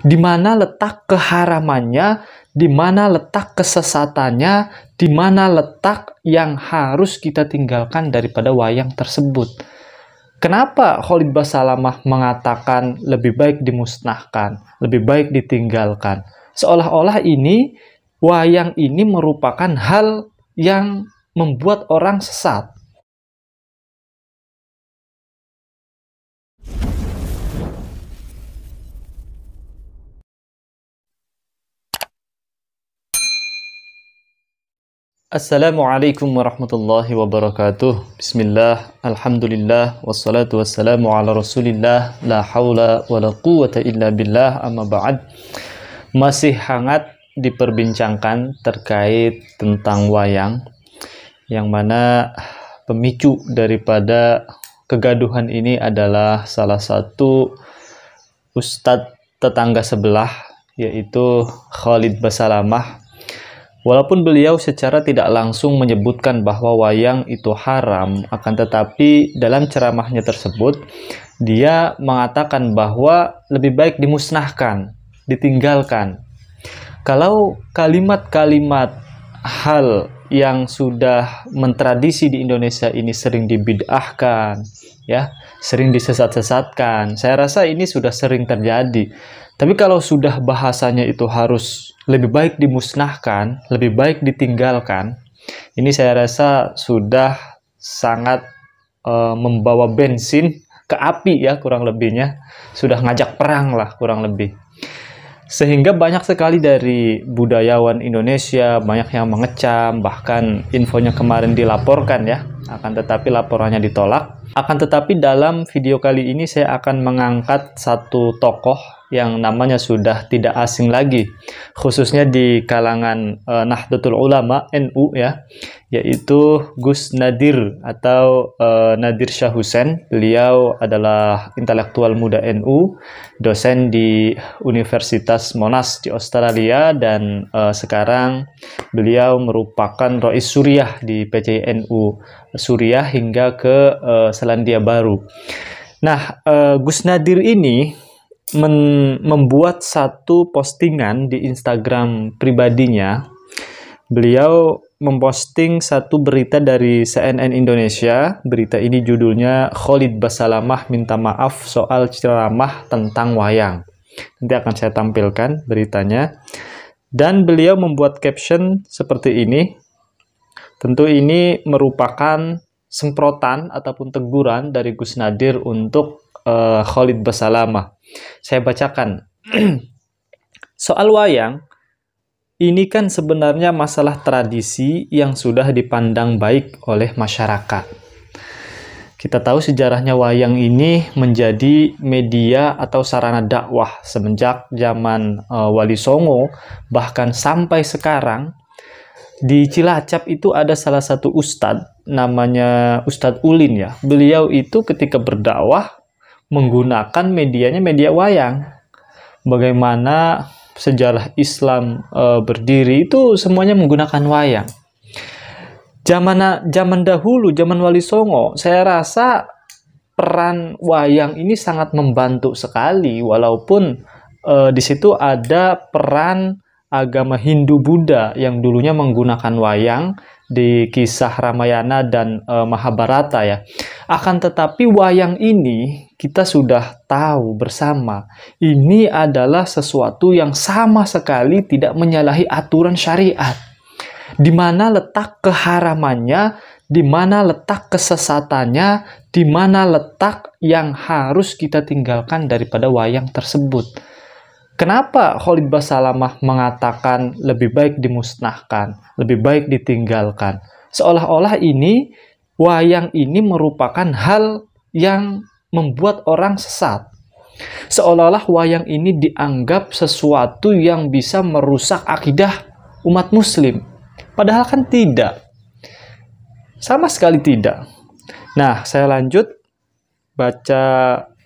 Di mana letak keharamannya, di mana letak kesesatannya, di mana letak yang harus kita tinggalkan daripada wayang tersebut. Kenapa Khalid Basalamah mengatakan lebih baik dimusnahkan, lebih baik ditinggalkan? Seolah-olah ini wayang ini merupakan hal yang membuat orang sesat. Assalamualaikum warahmatullahi wabarakatuh. Bismillah, alhamdulillah, wassalatu wassalamu ala rasulillah, la hawla wa la quwata illa billah, amma ba'd. Masih hangat diperbincangkan terkait tentang wayang, yang mana pemicu daripada kegaduhan ini adalah salah satu ustadz tetangga sebelah, yaitu Khalid Basalamah. Walaupun beliau secara tidak langsung menyebutkan bahwa wayang itu haram, akan tetapi dalam ceramahnya tersebut, dia mengatakan bahwa lebih baik dimusnahkan, ditinggalkan. Kalau kalimat-kalimat hal yang sudah mentradisi di Indonesia ini sering dibid'ahkan, ya, sering disesat-sesatkan, saya rasa ini sudah sering terjadi. Tapi kalau sudah bahasanya itu harus lebih baik dimusnahkan, lebih baik ditinggalkan, ini saya rasa sudah sangat membawa bensin ke api, ya, kurang lebihnya. Sudah ngajak perang lah kurang lebih. Sehingga banyak sekali dari budayawan Indonesia, banyak yang mengecam, bahkan infonya kemarin dilaporkan, ya, akan tetapi laporannya ditolak. Akan tetapi dalam video kali ini saya akan mengangkat satu tokoh yang namanya sudah tidak asing lagi, khususnya di kalangan Nahdlatul Ulama NU, ya, yaitu Gus Nadir atau Nadir Shah Hussein. Beliau adalah intelektual muda NU, dosen di Universitas Monash di Australia, dan sekarang beliau merupakan Rais Suriah di PCNU Suriah hingga ke Selandia Baru. Nah, Gus Nadir ini membuat satu postingan di Instagram pribadinya. Beliau memposting satu berita dari CNN Indonesia. Berita ini judulnya Khalid Basalamah minta maaf soal ceramah tentang wayang. Nanti akan saya tampilkan beritanya. Dan beliau membuat caption seperti ini. Tentu ini merupakan semprotan ataupun teguran dari Gus Nadir untuk Khalid Basalamah. Saya bacakan. Soal wayang, ini kan sebenarnya masalah tradisi yang sudah dipandang baik oleh masyarakat. Kita tahu sejarahnya wayang ini menjadi media atau sarana dakwah semenjak zaman Wali Songo, bahkan sampai sekarang. Di Cilacap itu ada salah satu ustadz, namanya Ustadz Ulin, ya. Beliau itu ketika berdakwah menggunakan medianya media wayang. Bagaimana sejarah Islam berdiri itu semuanya menggunakan wayang. Zaman dahulu, zaman Wali Songo, saya rasa peran wayang ini sangat membantu sekali, walaupun di situ ada peran agama Hindu-Buddha yang dulunya menggunakan wayang di kisah Ramayana dan Mahabharata, ya. Akan tetapi wayang ini kita sudah tahu bersama, ini adalah sesuatu yang sama sekali tidak menyalahi aturan syariat. Di mana letak keharamannya, di mana letak kesesatannya, di mana letak yang harus kita tinggalkan daripada wayang tersebut. Kenapa Khalid Basalamah mengatakan lebih baik dimusnahkan, lebih baik ditinggalkan? Seolah-olah ini wayang ini merupakan hal yang membuat orang sesat. Seolah-olah wayang ini dianggap sesuatu yang bisa merusak akidah umat muslim. Padahal kan tidak. Sama sekali tidak. Nah, saya lanjut baca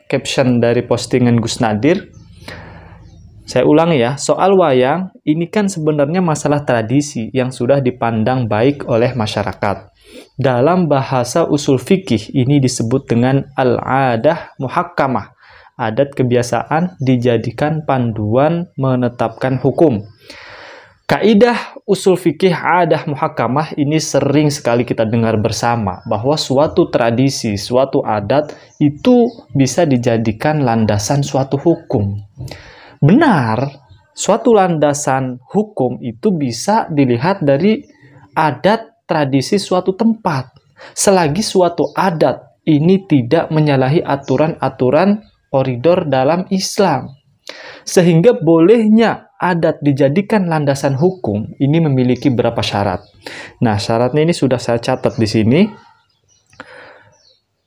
caption dari postingan Gus Nadir. Saya ulangi, ya, soal wayang, ini kan sebenarnya masalah tradisi yang sudah dipandang baik oleh masyarakat. Dalam bahasa usul fikih, ini disebut dengan al-adah muhakkamah adat kebiasaan dijadikan panduan menetapkan hukum. Kaidah usul fikih adah muhakamah ini sering sekali kita dengar bersama, bahwa suatu tradisi, suatu adat itu bisa dijadikan landasan suatu hukum. Benar, suatu landasan hukum itu bisa dilihat dari adat tradisi suatu tempat, selagi suatu adat ini tidak menyalahi aturan-aturan koridor dalam Islam. Sehingga bolehnya adat dijadikan landasan hukum ini memiliki beberapa syarat. Nah, syaratnya ini sudah saya catat di sini.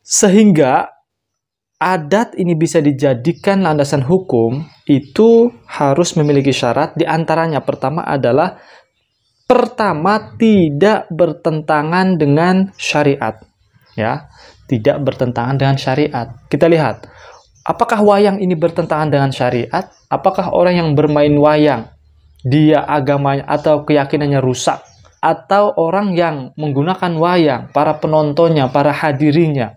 Sehingga adat ini bisa dijadikan landasan hukum itu harus memiliki syarat. Di antaranya pertama adalah tidak bertentangan dengan syariat. Ya, tidak bertentangan dengan syariat. Kita lihat, apakah wayang ini bertentangan dengan syariat? Apakah orang yang bermain wayang, dia agamanya atau keyakinannya rusak? Atau orang yang menggunakan wayang, para penontonnya, para hadirinya,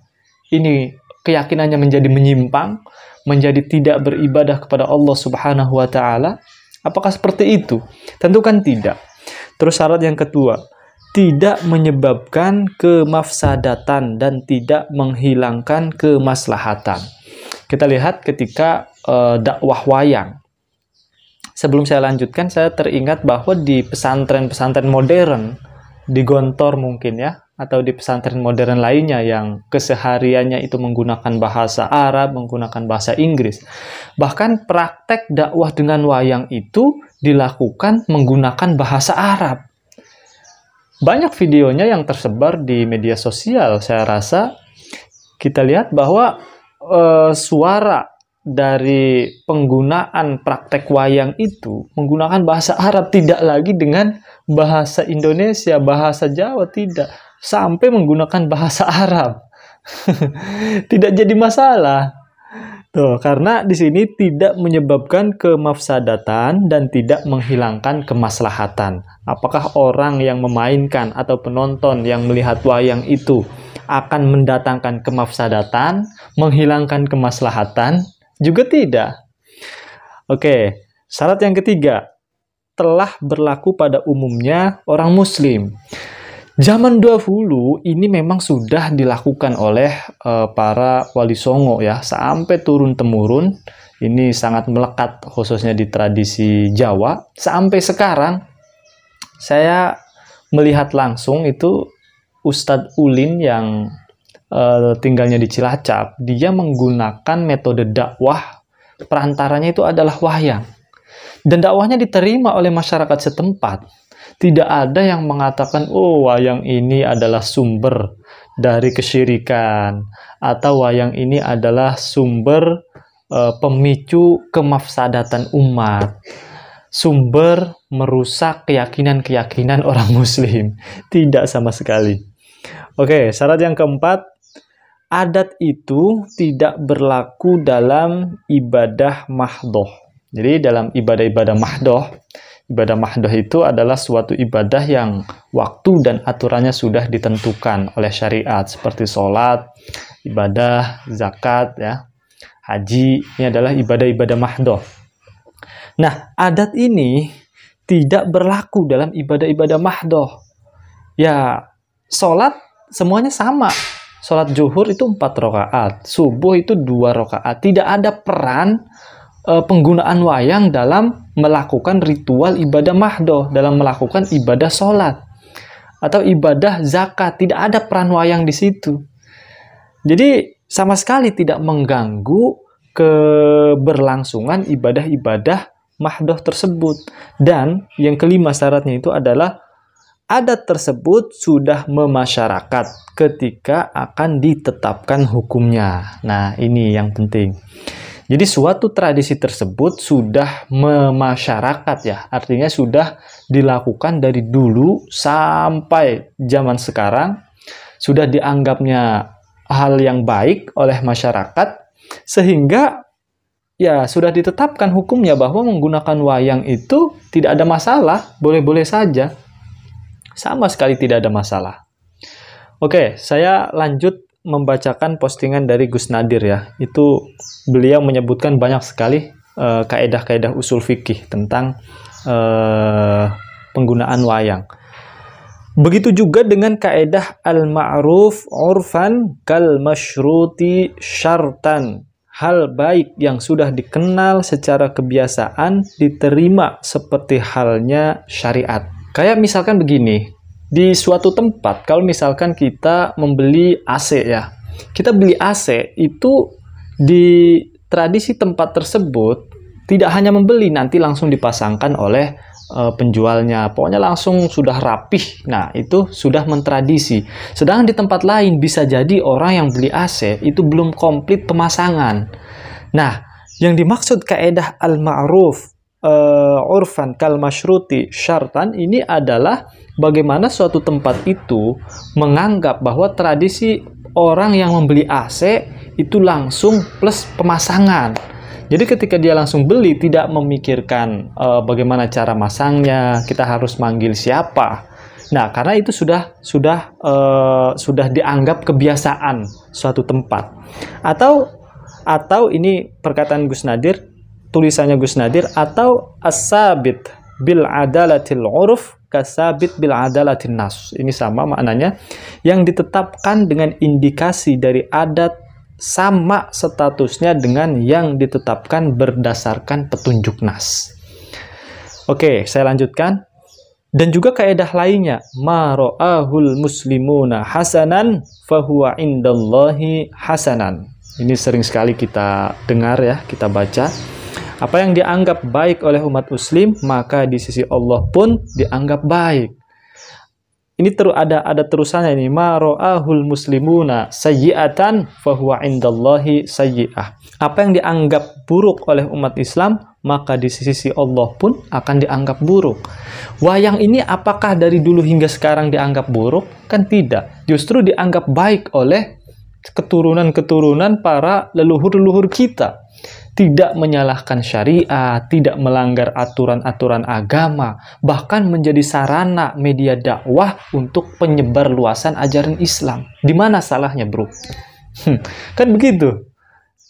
ini keyakinannya menjadi menyimpang, menjadi tidak beribadah kepada Allah Subhanahu wa Ta'ala? Apakah seperti itu? Tentu kan tidak. Terus syarat yang kedua, tidak menyebabkan kemafsadatan dan tidak menghilangkan kemaslahatan. Kita lihat ketika dakwah wayang. Sebelum saya lanjutkan, saya teringat bahwa di pesantren-pesantren modern, di Gontor mungkin ya, atau di pesantren modern lainnya yang kesehariannya itu menggunakan bahasa Arab, menggunakan bahasa Inggris. Bahkan praktek dakwah dengan wayang itu dilakukan menggunakan bahasa Arab. Banyak videonya yang tersebar di media sosial, saya rasa. Kita lihat bahwa suara dari penggunaan praktek wayang itu menggunakan bahasa Arab, tidak lagi dengan bahasa Indonesia, bahasa Jawa, tidak. Sampai menggunakan bahasa Arab. Tidak jadi masalah. Tuh, karena di sini tidak menyebabkan kemafsadatan dan tidak menghilangkan kemaslahatan. Apakah orang yang memainkan atau penonton yang melihat wayang itu akan mendatangkan kemafsadatan, menghilangkan kemaslahatan? Juga tidak. Oke, syarat yang ketiga, telah berlaku pada umumnya orang Muslim. Zaman dahulu ini memang sudah dilakukan oleh para wali songo ya, sampai turun-temurun. Ini sangat melekat khususnya di tradisi Jawa. Sampai sekarang saya melihat langsung itu Ustadz Ulin yang tinggalnya di Cilacap, dia menggunakan metode dakwah, perantaranya itu adalah wayang. Dan dakwahnya diterima oleh masyarakat setempat. Tidak ada yang mengatakan, oh wayang ini adalah sumber dari kesyirikan, atau wayang ini adalah sumber pemicu kemafsadatan umat, sumber merusak keyakinan-keyakinan orang Muslim. Tidak sama sekali. Oke, syarat yang keempat, adat itu tidak berlaku dalam ibadah mahdoh. Jadi dalam ibadah-ibadah mahdoh itu adalah suatu ibadah yang waktu dan aturannya sudah ditentukan oleh syariat, seperti sholat, ibadah, zakat, ya, haji. Ini adalah ibadah-ibadah mahdoh. Nah, adat ini tidak berlaku dalam ibadah-ibadah mahdoh. Ya, sholat semuanya sama. Sholat zuhur itu 4 rakaat, subuh itu 2 rakaat. Tidak ada peran penggunaan wayang dalam melakukan ritual ibadah mahdoh, dalam melakukan ibadah sholat atau ibadah zakat. Tidak ada peran wayang di situ. Jadi sama sekali tidak mengganggu keberlangsungan ibadah-ibadah mahdoh tersebut. Dan yang kelima syaratnya itu adalah adat tersebut sudah memasyarakat ketika akan ditetapkan hukumnya. Nah, ini yang penting. Jadi suatu tradisi tersebut sudah memasyarakat ya, artinya sudah dilakukan dari dulu sampai zaman sekarang, sudah dianggapnya hal yang baik oleh masyarakat, sehingga ya sudah ditetapkan hukumnya bahwa menggunakan wayang itu tidak ada masalah, boleh-boleh saja. Sama sekali tidak ada masalah. Oke, saya lanjut membacakan postingan dari Gus Nadir ya. Itu beliau menyebutkan banyak sekali kaedah-kaedah usul fikih tentang penggunaan wayang. Begitu juga dengan kaedah al-ma'ruf urfan kal masyruti syartan. Hal baik yang sudah dikenal secara kebiasaan diterima seperti halnya syariat. Kayak misalkan begini, di suatu tempat, kalau misalkan kita membeli AC ya, kita beli AC itu di tradisi tempat tersebut tidak hanya membeli, nanti langsung dipasangkan oleh penjualnya. Pokoknya langsung sudah rapih. Nah, itu sudah mentradisi. Sedangkan di tempat lain bisa jadi orang yang beli AC itu belum komplit pemasangan. Nah, yang dimaksud kaedah al-ma'ruf urfan kal masyruti syartan ini adalah bagaimana suatu tempat itu menganggap bahwa tradisi orang yang membeli AC itu langsung plus pemasangan. Jadi ketika dia langsung beli, tidak memikirkan bagaimana cara masangnya, kita harus manggil siapa. Nah, karena itu sudah dianggap kebiasaan suatu tempat. Atau ini perkataan Gus Nadir, tulisannya Gus Nadir, atau as-sabit bil adalatil uruf kasabit bil adalatin nas. Ini sama maknanya, yang ditetapkan dengan indikasi dari adat sama statusnya dengan yang ditetapkan berdasarkan petunjuk nas. Oke, saya lanjutkan. Dan juga kaedah lainnya, ma ra'ahul muslimuna hasanan fahuwa indallahi hasanan. Ini sering sekali kita dengar ya, kita baca. Apa yang dianggap baik oleh umat muslim, maka di sisi Allah pun dianggap baik. Ini ada terusannya ini, ma ra'ahul muslimuna sayyi'atan fahuwa indallahi sayyi'ah. Apa yang dianggap buruk oleh umat Islam, maka di sisi Allah pun akan dianggap buruk. Wayang ini apakah dari dulu hingga sekarang dianggap buruk? Kan tidak. Justru dianggap baik oleh keturunan-keturunan para leluhur-leluhur kita. Tidak menyalahkan syariat, tidak melanggar aturan-aturan agama, bahkan menjadi sarana media dakwah untuk penyebar luasan ajaran Islam. Di mana salahnya, bro? Kan begitu.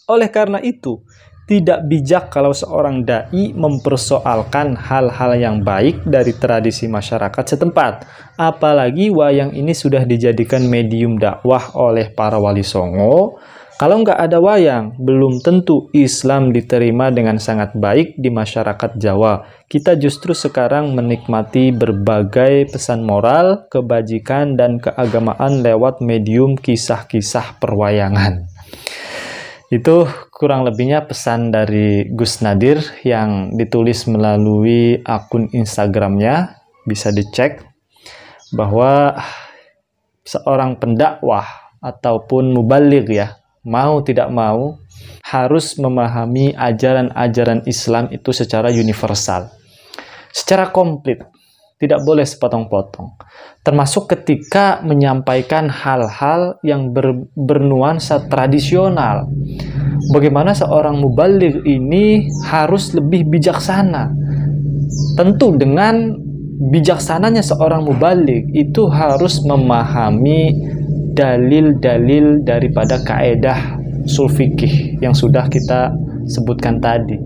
Oleh karena itu, tidak bijak kalau seorang dai mempersoalkan hal-hal yang baik dari tradisi masyarakat setempat. Apalagi wayang ini sudah dijadikan medium dakwah oleh para wali songo. Kalau nggak ada wayang, belum tentu Islam diterima dengan sangat baik di masyarakat Jawa. Kita justru sekarang menikmati berbagai pesan moral, kebajikan, dan keagamaan lewat medium kisah-kisah perwayangan. Itu kurang lebihnya pesan dari Gus Nadir yang ditulis melalui akun Instagramnya. Bisa dicek bahwa seorang pendakwah ataupun mubaligh ya, mau tidak mau harus memahami ajaran-ajaran Islam itu secara universal, secara komplit, tidak boleh sepotong-potong, termasuk ketika menyampaikan hal-hal yang bernuansa tradisional. Bagaimana seorang mubaligh ini harus lebih bijaksana. Tentu dengan bijaksananya seorang mubaligh itu harus memahami dalil-dalil daripada kaedah usul fikih yang sudah kita sebutkan tadi.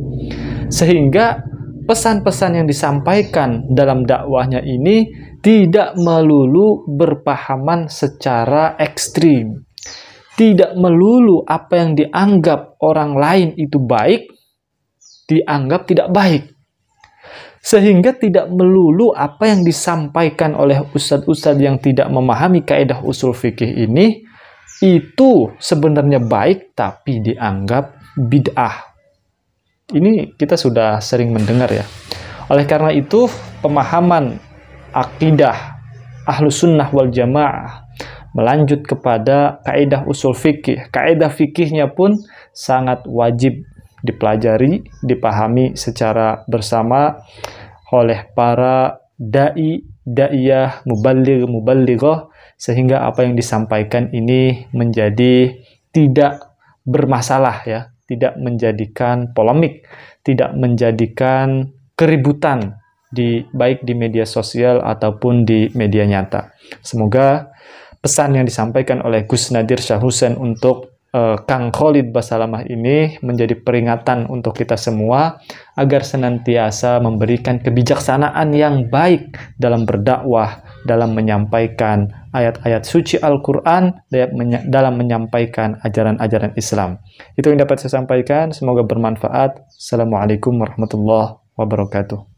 Sehingga pesan-pesan yang disampaikan dalam dakwahnya ini tidak melulu berpahaman secara ekstrim. Tidak melulu apa yang dianggap orang lain itu baik, dianggap tidak baik. Sehingga tidak melulu apa yang disampaikan oleh ustadz-ustadz yang tidak memahami kaedah usul fikih ini itu sebenarnya baik tapi dianggap bid'ah. Ini kita sudah sering mendengar ya. Oleh karena itu pemahaman akidah Ahlus Sunnah wal Jamaah melanjut kepada kaedah usul fikih. Kaedah fikihnya pun sangat wajib dipelajari, dipahami secara bersama oleh para dai, daiyah, mubaligh, mubalighah, sehingga apa yang disampaikan ini menjadi tidak bermasalah ya, tidak menjadikan polemik, tidak menjadikan keributan baik di media sosial ataupun di media nyata. Semoga pesan yang disampaikan oleh Gus Nadir Shah Hussein untuk Kang Khalid Basalamah ini menjadi peringatan untuk kita semua agar senantiasa memberikan kebijaksanaan yang baik dalam berdakwah, dalam menyampaikan ayat-ayat suci Al-Quran, dalam menyampaikan ajaran-ajaran Islam. Itu yang dapat saya sampaikan, semoga bermanfaat. Assalamualaikum warahmatullahi wabarakatuh.